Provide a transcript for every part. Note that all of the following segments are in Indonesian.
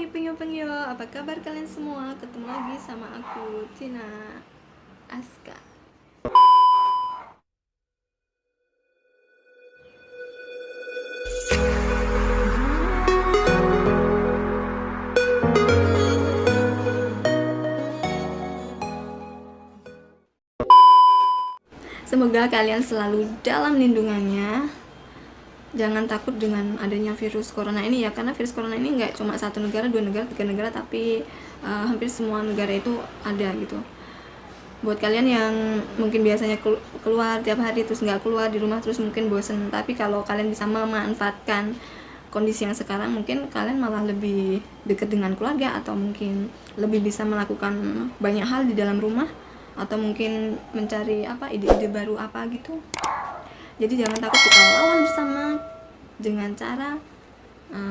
Hai penyo-penyo, apa kabar kalian semua? Ketemu lagi sama aku, Tina Aska. Semoga kalian selalu dalam lindungannya. Jangan takut dengan adanya virus corona ini ya, karena virus corona ini nggak cuma satu negara, dua negara, tiga negara, tapi hampir semua negara itu ada gitu. Buat kalian yang mungkin biasanya keluar tiap hari terus nggak keluar di rumah terus mungkin bosen, tapi kalau kalian bisa memanfaatkan kondisi yang sekarang, mungkin kalian malah lebih dekat dengan keluarga atau mungkin lebih bisa melakukan banyak hal di dalam rumah atau mungkin mencari ide-ide baru gitu. Jadi jangan takut, kita lawan bersama dengan cara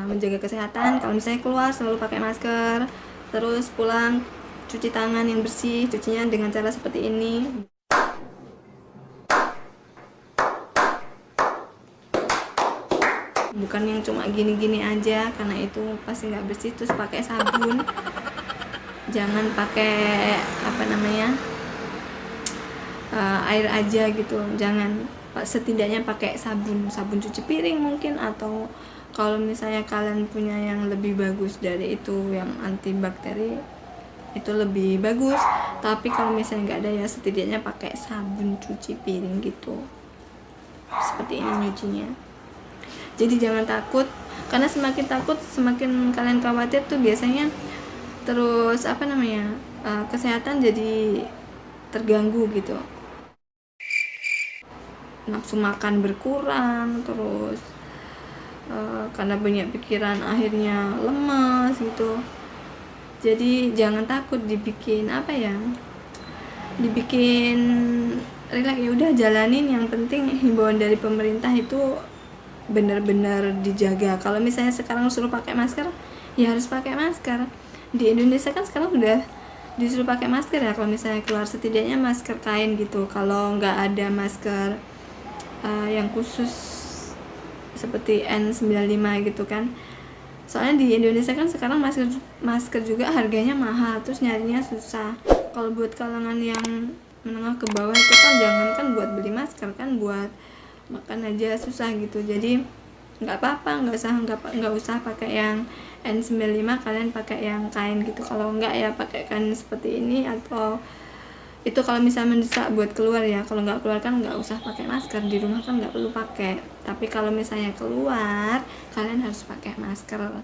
menjaga kesehatan. Kalau misalnya keluar selalu pakai masker, terus pulang cuci tangan yang bersih, cucinya dengan cara seperti ini. Bukan yang cuma gini-gini aja, karena itu pasti nggak bersih. Terus pakai sabun, jangan pakai air aja gitu, jangan. Setidaknya pakai sabun cuci piring mungkin, atau kalau misalnya kalian punya yang lebih bagus dari itu yang antibakteri, itu lebih bagus. Tapi kalau misalnya nggak ada ya setidaknya pakai sabun cuci piring gitu, seperti ini nyucinya. Jadi jangan takut, karena semakin takut semakin kalian khawatir tuh biasanya terus kesehatan jadi terganggu gitu. Nafsu makan berkurang, terus karena banyak pikiran akhirnya lemas gitu. Jadi jangan takut dibikin dibikin rileks, ya udah jalanin. Yang penting himbauan dari pemerintah itu benar-benar dijaga. Kalau misalnya sekarang suruh pakai masker, ya harus pakai masker. Di Indonesia kan sekarang udah disuruh pakai masker ya, kalau misalnya keluar setidaknya masker kain gitu. Kalau nggak ada masker yang khusus seperti N95 gitu kan, soalnya di Indonesia kan sekarang masker juga harganya mahal, terus nyarinya susah. Kalau buat kalangan yang menengah ke bawah itu kan jangankan buat beli masker, kan buat makan aja susah gitu. Jadi nggak apa-apa, nggak usah pakai yang N95, kalian pakai yang kain gitu. Kalau nggak ya pakai kain seperti ini, atau itu kalau misalnya mendesak buat keluar ya. Kalau nggak keluar kan nggak usah pakai masker, di rumah kan nggak perlu pakai. Tapi kalau misalnya keluar, kalian harus pakai masker. Kalau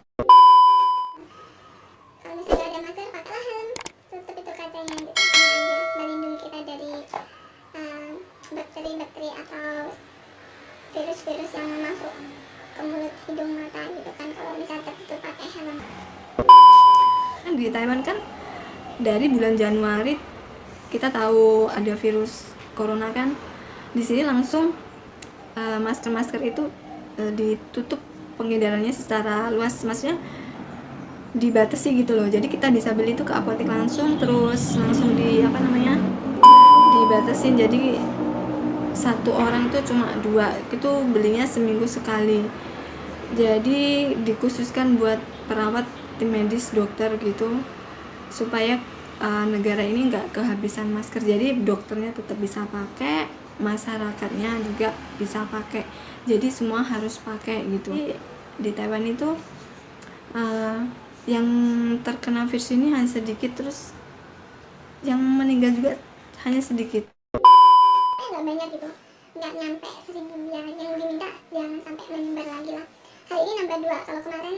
misalnya ada masker, pakailah helm, tutup itu kacanya gitu, sama aja melindungi kita dari bakteri-bakteri atau virus-virus yang masuk ke mulut, hidung, mata gitu kan, kalau misalnya tertutup pakai helm. Di Taiwan kan dari bulan Januari kita tahu ada virus corona kan, di sini langsung masker-masker itu ditutup pengedarannya secara luas, maksudnya dibatasi gitu loh. Jadi kita bisa beli itu ke apotek langsung, terus langsung dibatasin. Jadi satu orang itu cuma 2, itu belinya seminggu sekali. Jadi dikhususkan buat perawat, tim medis, dokter gitu, supaya negara ini nggak kehabisan masker. Jadi dokternya tetap bisa pakai, masyarakatnya juga bisa pakai. Jadi semua harus pakai gitu. Di Taiwan itu yang terkena virus ini hanya sedikit, terus yang meninggal juga hanya sedikit. Nggak banyak gitu, nggak nyampe 1000 ya. Yang diminta jangan sampai menyebar lagi lah. Hari ini nambah 2, kalau kemarin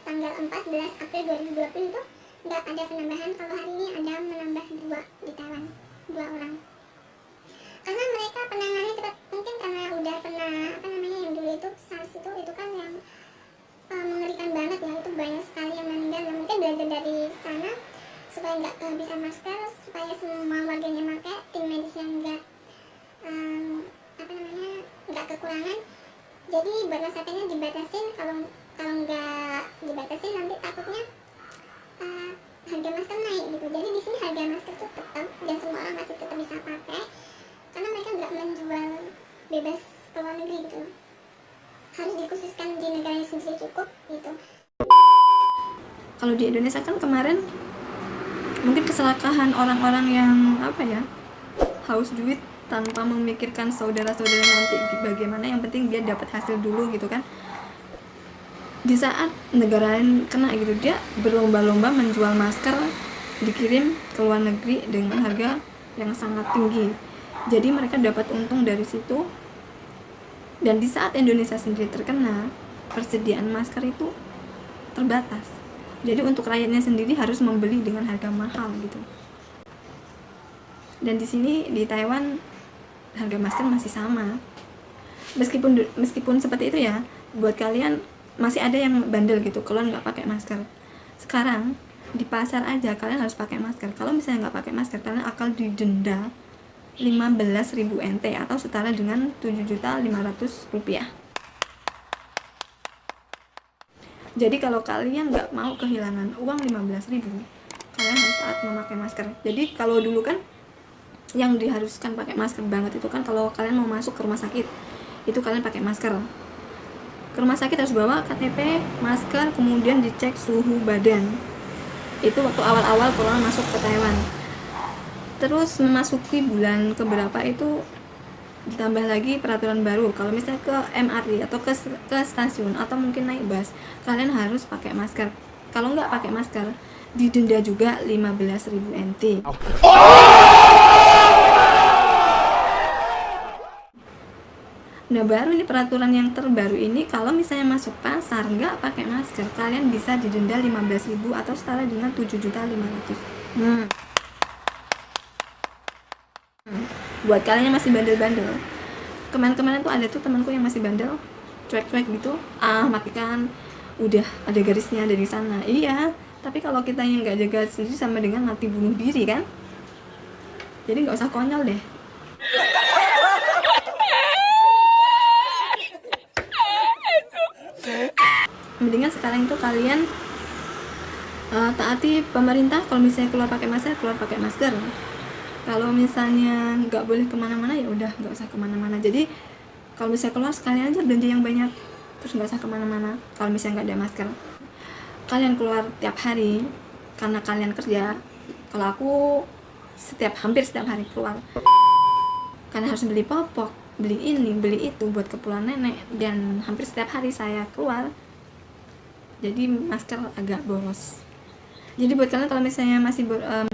tanggal 14 April 2020 itu nggak ada penambahan. Kalau hari ini ada menambah 2 di Taiwan, 2 orang. Karena mereka penanganannya cepat, mungkin karena udah pernah yang dulu itu SARS itu kan yang mengerikan banget ya, itu banyak sekali yang meninggal. Nah, mungkin belajar dari sana supaya nggak kehabisan masker, supaya semua warganya pakai, tim medisnya nggak kekurangan. Jadi buat masakannya dibatasin. Kalau nggak dibatasin nanti takutnya harga masker naik gitu. Jadi di sini harga masker tuh tetap, dan semua orang masih tetap bisa pakai, karena mereka nggak menjual bebas ke luar negeri gitu. Harus dikhususkan di negaranya sendiri cukup gitu. Kalau di Indonesia kan kemarin mungkin keserakahan orang-orang yang apa ya, haus duit tanpa memikirkan saudara-saudara nanti bagaimana, yang penting dia dapat hasil dulu gitu kan. Di saat negara lain kena gitu, dia berlomba-lomba menjual masker, dikirim ke luar negeri dengan harga yang sangat tinggi. Jadi mereka dapat untung dari situ. Dan di saat Indonesia sendiri terkena, persediaan masker itu terbatas. Jadi untuk rakyatnya sendiri harus membeli dengan harga mahal gitu. Dan di sini di Taiwan harga masker masih sama. Meskipun seperti itu ya, buat kalian masih ada yang bandel gitu kalau nggak pakai masker. Sekarang di pasar aja kalian harus pakai masker. Kalau misalnya nggak pakai masker, kalian akan didenda 15.000 NT atau setara dengan 7.500.000 rupiah. Jadi kalau kalian nggak mau kehilangan uang 15.000, kalian harus taat memakai masker. Jadi kalau dulu kan yang diharuskan pakai masker banget itu kan kalau kalian mau masuk ke rumah sakit, itu kalian pakai masker. Ke rumah sakit harus bawa KTP, masker, kemudian dicek suhu badan. Itu waktu awal-awal corona masuk ke Taiwan. Terus memasuki bulan keberapa itu ditambah lagi peraturan baru. Kalau misalnya ke MRT atau ke stasiun atau mungkin naik bus, kalian harus pakai masker. Kalau nggak pakai masker, didenda juga 15.000 NT. Nah baru ini peraturan yang terbaru ini, kalau misalnya masuk pasar nggak pakai masker, kalian bisa didenda 15.000 atau setara dengan 7.500.000. Buat kalian yang masih bandel-bandel, kemarin-kemarin tuh ada tuh temanku yang masih bandel, cuek-cuek gitu, matikan, udah ada garisnya dari sana. Iya, tapi kalau kita yang nggak jaga sendiri sama dengan mati bunuh diri kan. Jadi nggak usah konyol deh. Mendingan sekarang itu kalian taati pemerintah. Kalau misalnya keluar pakai masker, keluar pakai masker. Kalau misalnya nggak boleh kemana-mana, ya udah nggak usah kemana-mana. Jadi kalau misalnya keluar, sekalian aja belanja yang banyak, terus nggak usah kemana-mana kalau misalnya nggak ada masker. Kalian keluar tiap hari karena kalian kerja. Kalau aku hampir setiap hari keluar, kalian harus beli popok, beli ini, beli itu buat keperluan nenek, dan hampir setiap hari saya keluar. Jadi masker agak boros. Jadi buat kalian kalau misalnya masih boros,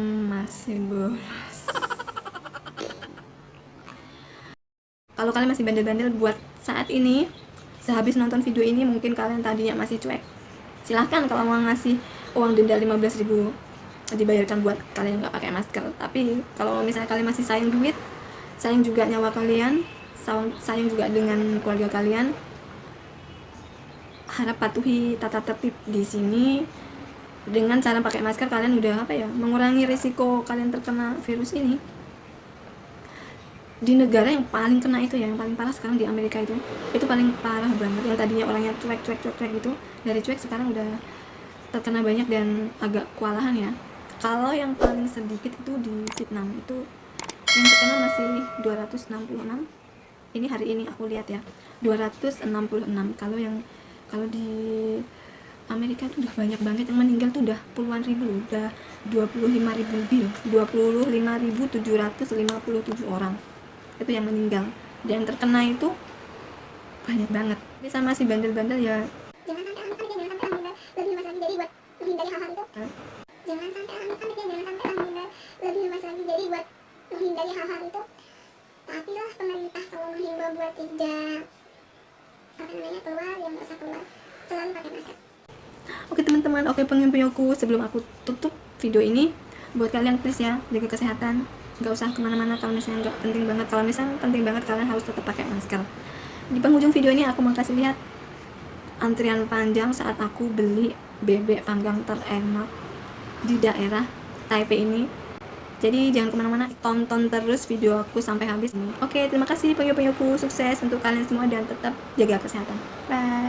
kalau kalian masih bandel-bandel buat saat ini, sehabis nonton video ini mungkin kalian tadinya masih cuek, silahkan kalau mau ngasih uang denda 15.000 dibayarkan buat kalian nggak pakai masker. Tapi kalau misalnya kalian masih sayang duit, sayang juga nyawa kalian, sayang juga dengan keluarga kalian, harap patuhi tata tertib di sini. Dengan cara pakai masker kalian udah mengurangi risiko kalian terkena virus ini. Di negara yang paling kena itu ya, yang paling parah sekarang di Amerika itu paling parah banget. Yang tadinya orangnya cuek gitu, dari cuek sekarang udah terkena banyak dan agak kewalahan ya. Kalau yang paling sedikit itu di Vietnam, itu yang terkena masih 266. Ini hari ini aku lihat ya, 266. Kalau di Amerika itu udah banyak banget yang meninggal tuh, udah puluhan ribu, udah 25.000 lebih, 25.757 orang itu yang meninggal. Dan yang terkena itu banyak banget. Bisa masih bandel-bandel ya, jangan sampai lebih luas lagi, jadi buat menghindari hal-hal itu. Jangan sampai lebih luas lagi, jadi buat menghindari hal-hal itu. Taatilah pemerintah kalau menghimbau buat tidak keluar, yang nggak usah keluar, selalu pakai masker. Oke teman-teman, oke penghimpunku, sebelum aku tutup video ini, buat kalian please ya, jaga kesehatan, nggak usah kemana-mana kalau misalnya nggak penting banget. Kalau misalnya penting banget, kalian harus tetap pakai masker. Di penghujung video ini aku mau kasih lihat antrian panjang saat aku beli bebek panggang terenak di daerah Taipei ini. Jadi jangan kemana-mana, tonton terus video aku sampai habis. Oke, terima kasih penghimpunku, sukses untuk kalian semua dan tetap jaga kesehatan. Bye.